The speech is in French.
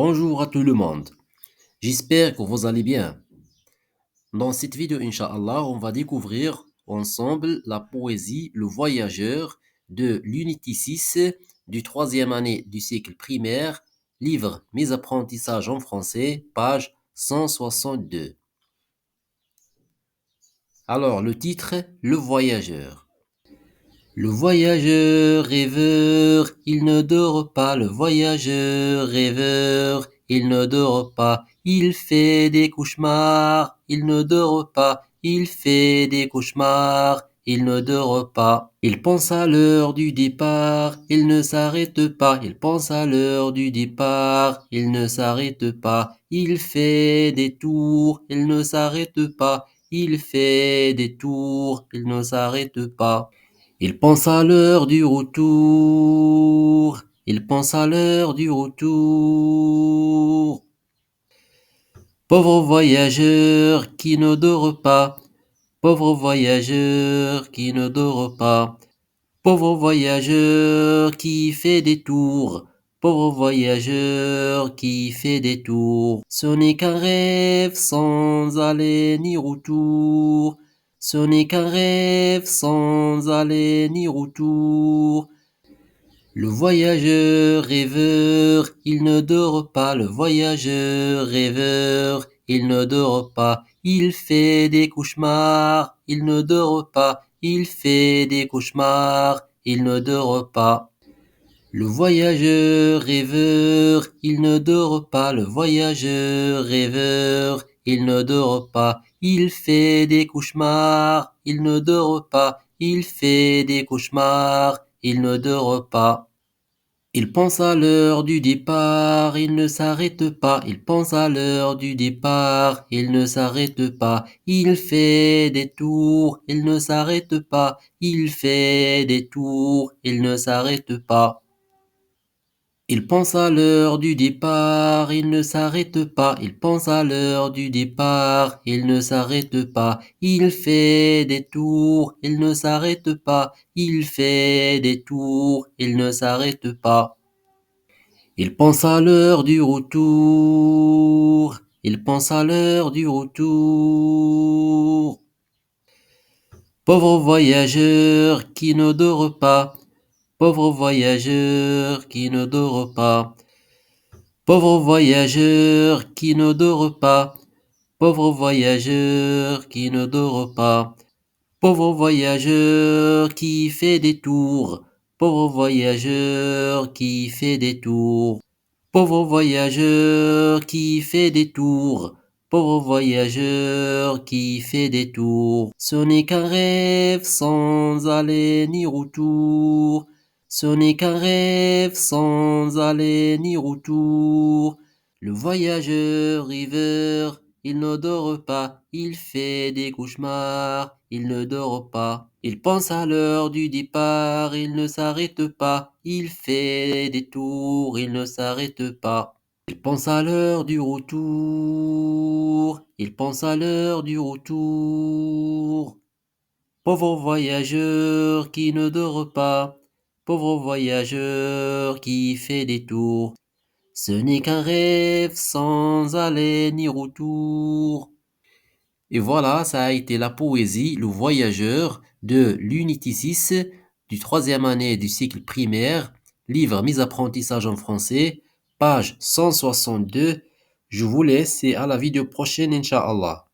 Bonjour à tout le monde. J'espère que vous allez bien. Dans cette vidéo, Inch'Allah, on va découvrir ensemble la poésie Le Voyageur de l'Unité 6 du troisième année du cycle primaire, livre Mes apprentissages en français, page 162. Alors, le titre, Le Voyageur. Le voyageur rêveur, il ne dort pas, le voyageur rêveur, il ne dort pas, il fait des cauchemars, il ne dort pas, il fait des cauchemars, il ne dort pas. Il pense à l'heure du départ, il ne s'arrête pas, il pense à l'heure du départ, il ne s'arrête pas, il fait des tours, il ne s'arrête pas, il fait des tours, il ne s'arrête pas. Il pense à l'heure du retour. Il pense à l'heure du retour. Pauvre voyageur qui ne dort pas. Pauvre voyageur qui ne dort pas. Pauvre voyageur qui fait des tours. Pauvre voyageur qui fait des tours. Ce n'est qu'un rêve sans aller ni retour. Ce n'est qu'un rêve sans aller ni retour. Le voyageur rêveur, il ne dort pas. Le voyageur rêveur, il ne dort pas. Il fait des cauchemars, il ne dort pas. Il fait des cauchemars, il ne dort pas. Le voyageur rêveur, il ne dort pas. Le voyageur rêveur, il ne dort pas. Il fait des cauchemars, il ne dort pas. Il fait des cauchemars, il ne dort pas. Il pense à l'heure du départ, il ne s'arrête pas. Il pense à l'heure du départ, il ne s'arrête pas. Il fait des tours, il ne s'arrête pas. Il fait des tours, il ne s'arrête pas. Il pense à l'heure du départ, il ne s'arrête pas. Il pense à l'heure du départ, il ne s'arrête pas. Il fait des tours, il ne s'arrête pas. Il fait des tours, il ne s'arrête pas. Il pense à l'heure du retour. Il pense à l'heure du retour. Pauvre voyageur qui ne dort pas. Pauvre voyageur qui ne dort pas. Pauvre voyageur qui ne dort pas. Pauvre voyageur qui ne dort pas. Pauvre voyageur qui fait des tours. Pauvre voyageur qui fait des tours. Pauvre voyageur qui fait des tours. Pauvre voyageur qui fait des tours. Ce n'est qu'un rêve sans aller ni retour. Ce n'est qu'un rêve sans aller ni retour. Le voyageur rêveur, il ne dort pas, il fait des cauchemars, il ne dort pas. Il pense à l'heure du départ, il ne s'arrête pas, il fait des tours, il ne s'arrête pas. Il pense à l'heure du retour, il pense à l'heure du retour. Pauvre voyageur qui ne dort pas, pauvre voyageur qui fait des tours. Ce n'est qu'un rêve sans aller ni retour. Et voilà, ça a été la poésie Le Voyageur de l'Unité 6 du troisième année du cycle primaire, livre Mes apprentissages en français, page 162. Je vous laisse et à la vidéo prochaine, Inch'Allah.